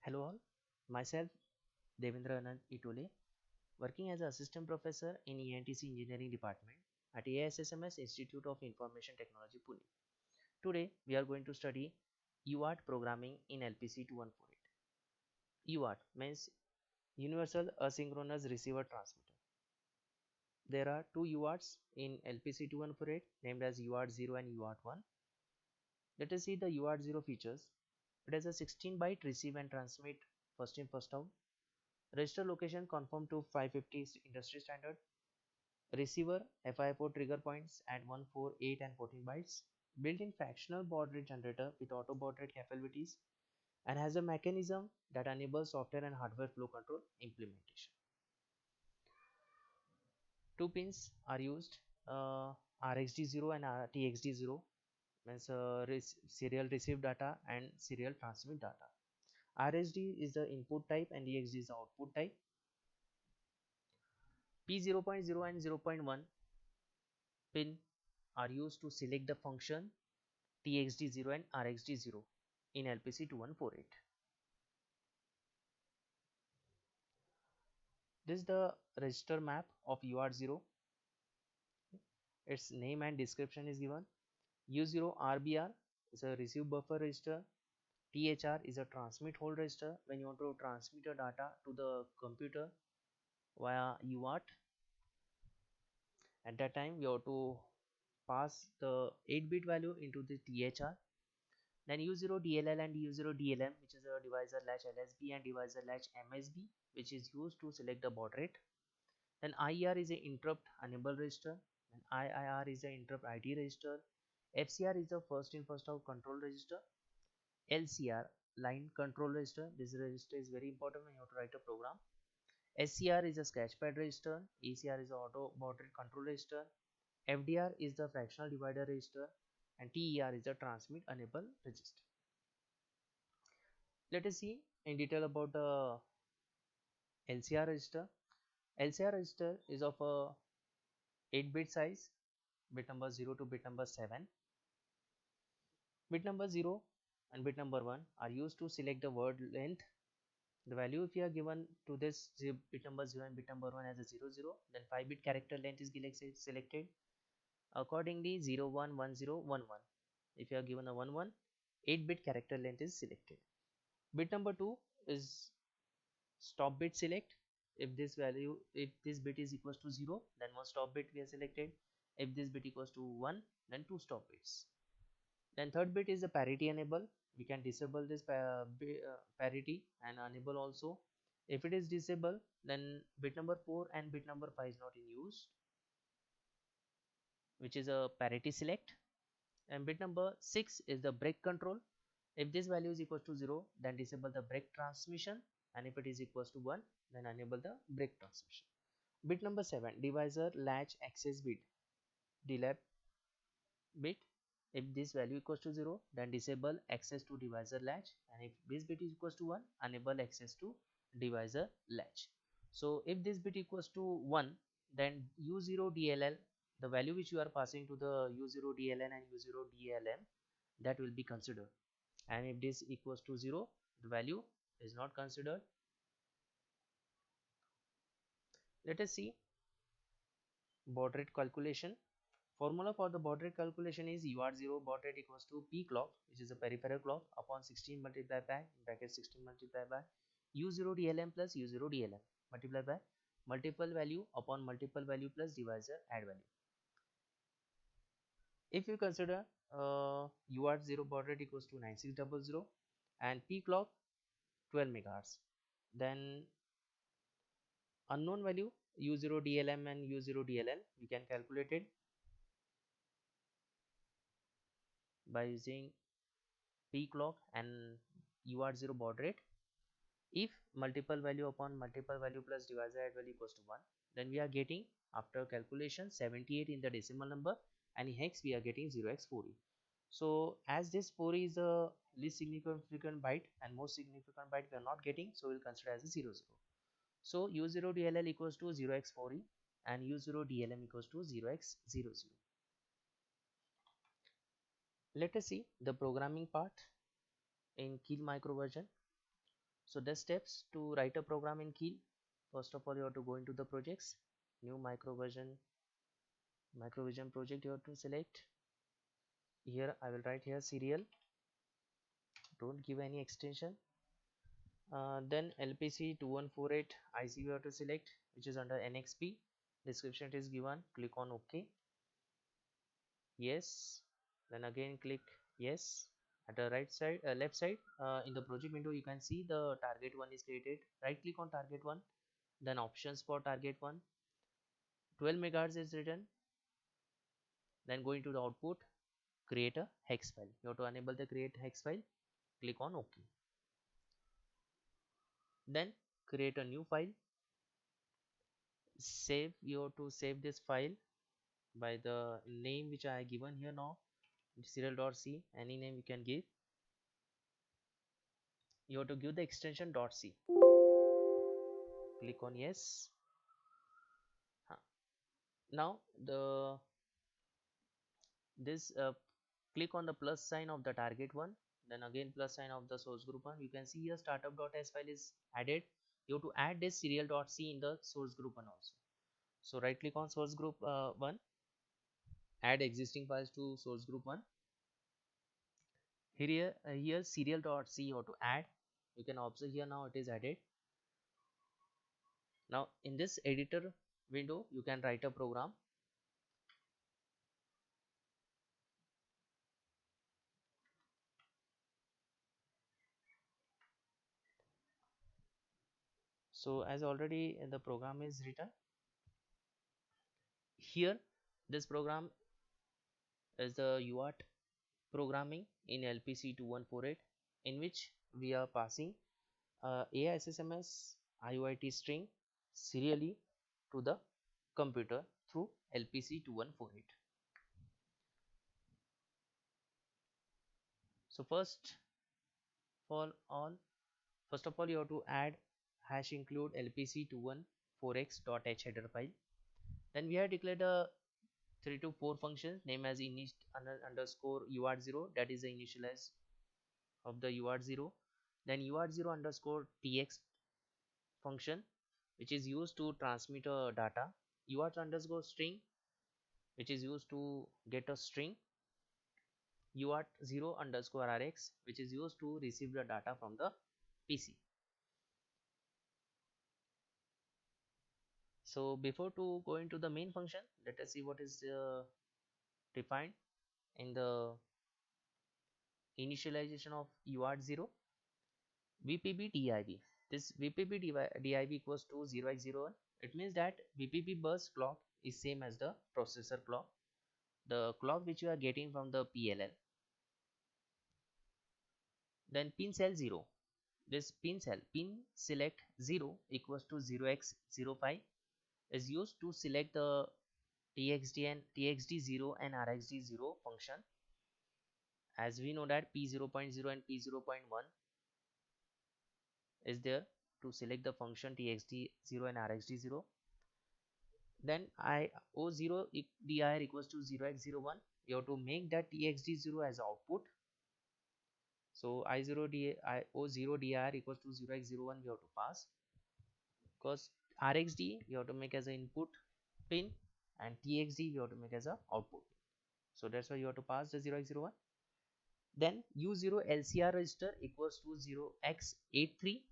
Hello all, myself Devendra Anand Itole, working as an assistant professor in ENTC Engineering Department at AISSMS Institute of Information Technology Pune. Today we are going to study UART programming in LPC 2148. UART means Universal Asynchronous Receiver Transmitter. There are two UARTs in LPC 2148 named as UART 0 and UART 1. Let us see the UART 0 features. It has a 16-byte receive and transmit first in first out. Register location conform to 550 industry standard. Receiver FIFO trigger points at 1, 4, 8 and 14 bytes. Built-in fractional baud rate generator with auto baud rate capabilities and has a mechanism that enables software and hardware flow control implementation. Two pins are used, RxD0 and TxD0 means serial receive data and serial transmit data. RxD is the input type and TxD is the output type. P0.0 and 0.1 pin are used to select the function TXD0 and RxD0 in LPC 2148. This is the register map of UART0. Its name and description is given. U0 RBR is a receive buffer register. THR is a transmit hold register when you want to transmit your data to the computer via UART. At that time, we have to pass the 8-bit value into the THR. Then U0 DLL and U0 DLM, which is a divisor latch LSB and divisor latch MSB, which is used to select the baud rate. Then IER is a interrupt enable register, and IIR is a interrupt ID register. FCR is the first in first out control register. LCR line control register. This register is very important when you have to write a program. SCR is a sketchpad register. ACR is the auto baud rate control register. FDR is the fractional divider register, and TER is the transmit enable register. Let us see in detail about the LCR register. LCR register is of a 8-bit size, bit number 0 to bit number 7. Bit number 0 and bit number 1 are used to select the word length. The value if you are given to this bit number 0 and bit number 1 as a 0 0, then 5-bit character length is selected. Accordingly 0 1 1 0 1 1. If you are given a 1 1, 8-bit character length is selected. Bit number 2 is stop bit select. If this bit is equals to 0, then one stop bit we have selected. If this bit equals to 1, then two stop bits. Then third bit is the parity enable. We can disable this parity and enable also. If it is disabled, then bit number 4 and bit number 5 is not in use, which is a parity select. And bit number 6 is the break control. If this value is equals to 0, then disable the break transmission, and if it is equals to 1, then enable the break transmission. Bit number 7, divisor latch access bit, DLAB bit. If this value equals to 0, then disable access to divisor latch, and if this bit is equals to 1, enable access to divisor latch. So if this bit equals to 1, then U0 DLL, the value which you are passing to the U0 DLN and U0 DLM, that will be considered, and if this equals to 0, the value is not considered. Let us see baud rate calculation. Formula for the baud rate calculation is UART0 baud rate equals to P clock, which is a peripheral clock, upon 16 multiplied by bracket 16 multiplied by U0 DLM plus U0 DLM multiplied by multiple value upon multiple value plus divisor add value. If you consider UART0 baud rate equals to 9600 and P clock 12 megahertz, then unknown value U0 DLM and U0 DLL we can calculate it by using P clock and UART0 baud rate. If multiple value upon multiple value plus divisor add value equals to 1, then we are getting after calculation 78 in the decimal number, and in hex we are getting 0x40. So as this 4 is the least significant byte and most significant byte we are not getting, so we'll consider as a 00. So U0 DLL equals to 0x40 and U0 DLM equals to 0x00. Let us see the programming part in Keil micro version. So the steps to write a program in Keel. First of all, you have to go into the projects, new microvision project you have to select. Here I will write here serial, don't give any extension. Then LPC 2148 IC you have to select, which is under NXP. Description is given, click on OK. Yes, then again click yes. At the right side, left side, in the project window you can see the target one is created. Right click on target one, then options for target one. 12 megahertz is written. Then go into the output, create a hex file. You have to enable the create hex file, click on OK. Then create a new file, save. You have to save this file by the name which I have given here now, serial.c. Any name you can give. You have to give the extension .c. Click on yes. Now this click on the plus sign of the target one, then again plus sign of the source group one. You can see here startup.s file is added. You have to add this serial.c in the source group one also. So right click on source group one, add existing files to source group one. Here serial.c you have to add. You can observe here now it is added. Now in this editor window you can write a program. So as already the program is written here, this program is the UART programming in LPC 2148, in which we are passing AISSMS IOIT string serially to the computer through LPC 2148. So first of all you have to add hash include lpc214x.h header file. Then we have declared a 3 to 4 functions named as init underscore uart0, that is the initialize of the uart0. Then uart0 underscore tx function, which is used to transmit a data. uart underscore string, which is used to get a string. uart0 underscore rx, which is used to receive the data from the PC. So before to go into the main function, let us see what is defined in the initialization of uart0. VPB DIV. This VPB DIV equals to 0x01. It means that VPB bus clock is same as the processor clock, the clock which you are getting from the PLL. Then pin cell 0. This pin select 0 equals to 0x05 is used to select the TXD0 and RxD0 function. As we know that P0.0 and P0.1 is there to select the function TXD0 and RxD0. Then O0 dir equals to 0x01. You have to make that TXD0 as output. So O0 dir equals to 0x01 we have to pass, because RxD you have to make as an input pin and TXD you have to make as a output. So that's why you have to pass the 0x01. Then U0 LCR register equals to 0x83.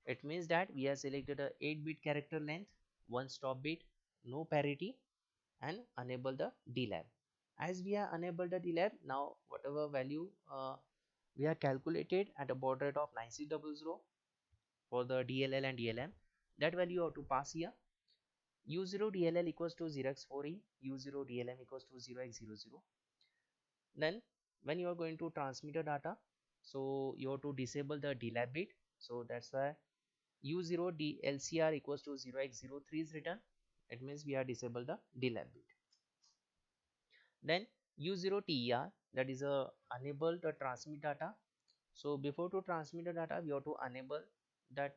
It means that we have selected a 8-bit character length, one stop bit, no parity, and enable the DLAB. As we have enabled the DLAB, now whatever value we have calculated at a baud rate of 9600 for the DLL and DLM, that value you have to pass here. U0 DLL equals to 0x4e, U0 DLM equals to 0x00. Then when you are going to transmit the data, so you have to disable the DLAB bit. So that's why U0 LCR equals to 0x03 is written. It means we have disabled the DLAB bit. Then U0 TER, that is a enable the transmit data. So before to transmit the data, we have to enable that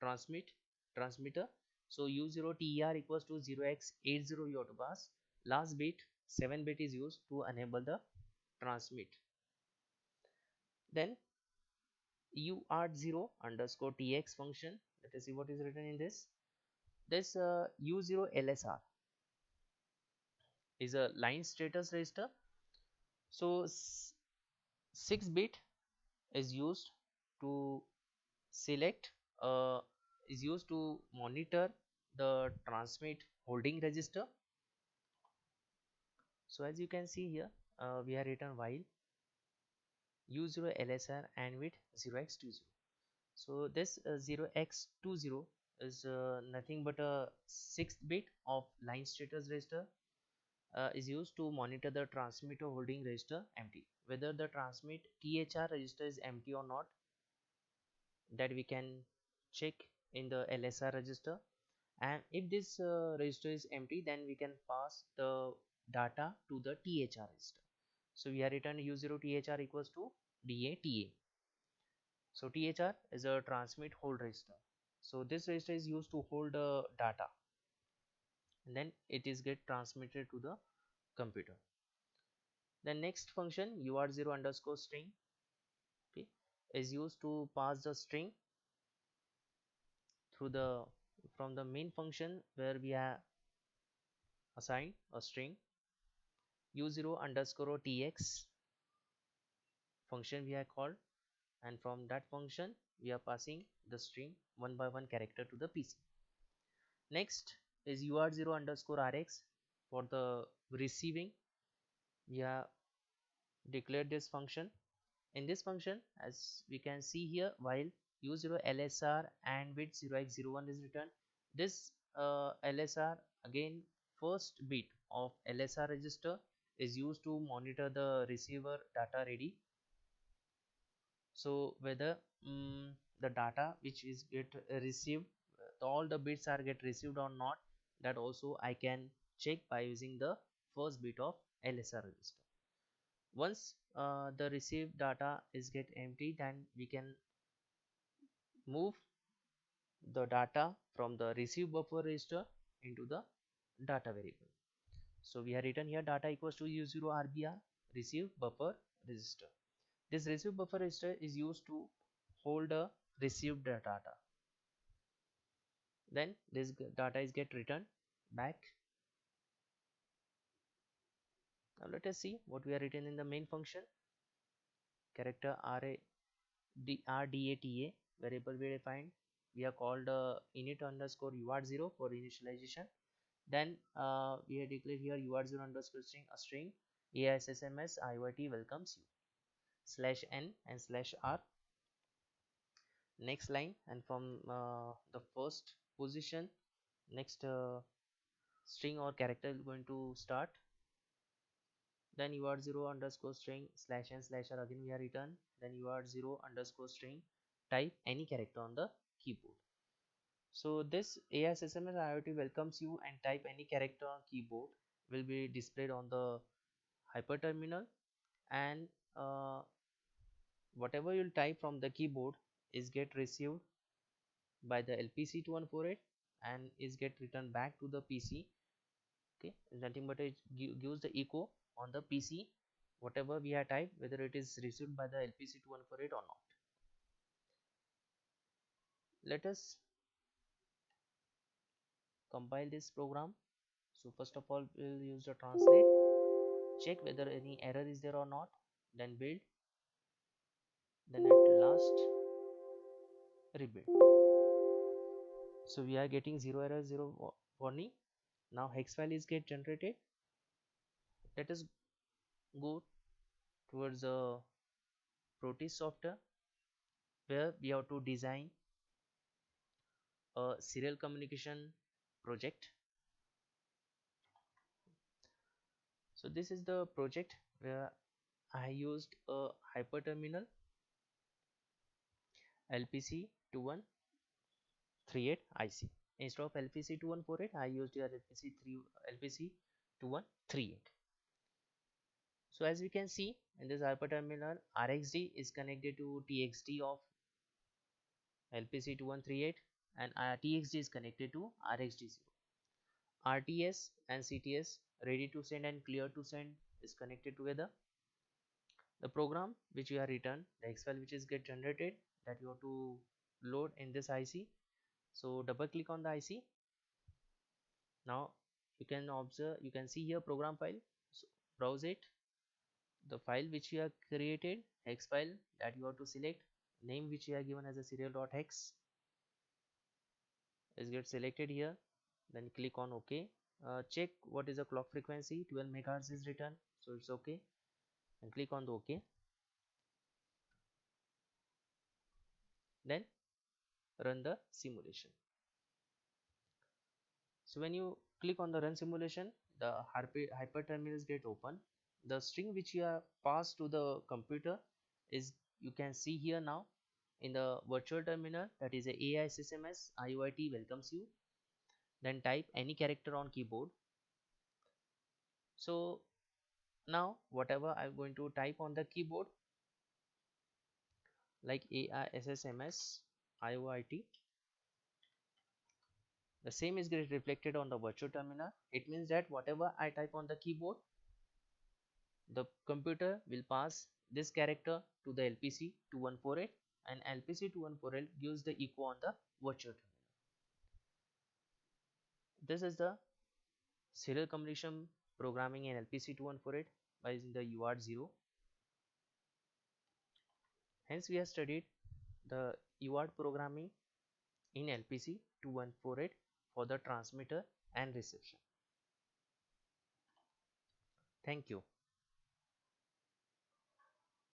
transmitter. So U0 TER equals to 0x80 you have to pass. Last bit 7 bit is used to enable the transmit. Then UART0 underscore TX function. Let us see what is written in this. This U0 LSR is a line status register. So 6-bit is used to select is used to monitor the transmit holding register. So as you can see here, we have written while U0 LSR and with 0x20. So this 0x20 is nothing but a 6th bit of line status register is used to monitor the transmitter holding register empty. Whether the transmit THR register is empty or not, that we can check in the LSR register. And if this register is empty, then we can pass the data to the THR register. So we have written U0 THR equals to DATA. So THR is a transmit hold register. So this register is used to hold the data, and then it is get transmitted to the computer. The next function UART0 underscore string, okay, is used to pass the string through the from the main function where we have assigned a string. U0 underscore TX function we have called, and from that function we are passing the string one by one character to the PC. Next is UART0 underscore RX for the receiving. We have declared this function. In this function, as we can see here, while U0 LSR and bit 0x01 is written, this LSR, again first bit of LSR register is used to monitor the receiver data ready. So whether the data which is get received, all the bits are get received or not, that also I can check by using the first bit of LSR register. Once the received data is get empty, then we can move the data from the receive buffer register into the data variable. So we have written here data equals to U0 RBR receive buffer register. This receive buffer register is used to hold a received data. Then this data is get returned back. Now let us see what we are written in the main function. Character RDATA variable we defined. We are called init underscore UART0 for initialization. Then we have declared here UART0 underscore string a string AISSMS IoT welcomes you /n and /r. Next line, and from the first position, next string or character is going to start. Then UART0 underscore string /n/r again we are written. Then UART0 underscore string type any character on the keyboard. So this AISSMS IoT welcomes you and type any character on keyboard will be displayed on the hyperterminal, and whatever you'll type from the keyboard is get received by the LPC2148 and is get returned back to the PC. Okay, nothing but it gives the echo on the PC whatever we have typed, whether it is received by the LPC2148 or not. Let us compile this program. So first of all, we'll use the translate, check whether any error is there or not, then build, then at last rebuild. So we are getting 0 error 0 warning. Now hex file is get generated. Let us go towards the Proteus software where we have to design a serial communication project. So this is the project where I used a hyperterminal LPC2138 IC. Instead of LPC2148, I used here LPC2138. So as we can see in this hyperterminal, RxD is connected to TXD of LPC2138 and TXD is connected to RxD0. RTS and CTS ready to send and clear to send is connected together. The program which we have written, the hex file which is get generated, that you have to load in this IC. So double click on the IC. Now you can observe, you can see here program file. So browse it. The file which you have created, hex file, that you have to select. Name which you have given as a serial.hex is get selected here. Then click on OK. Check what is the clock frequency. 12 megahertz is written, so it's okay. And click on the OK. Then run the simulation. So when you click on the run simulation, the hyper terminals get open. The string which you have passed to the computer is, you can see here now in the virtual terminal, that is a AISSMS IOIT welcomes you. Then type any character on keyboard. So now whatever I'm going to type on the keyboard, like AISSMS IOIT, the same is get reflected on the virtual terminal. It means that whatever I type on the keyboard, the computer will pass this character to the LPC 2148, and LPC 2148 gives the echo on the virtual terminal. This is the serial combination programming in LPC 2148 by using the UART0. Hence we have studied the UART programming in LPC 2148 for the transmitter and reception. Thank you.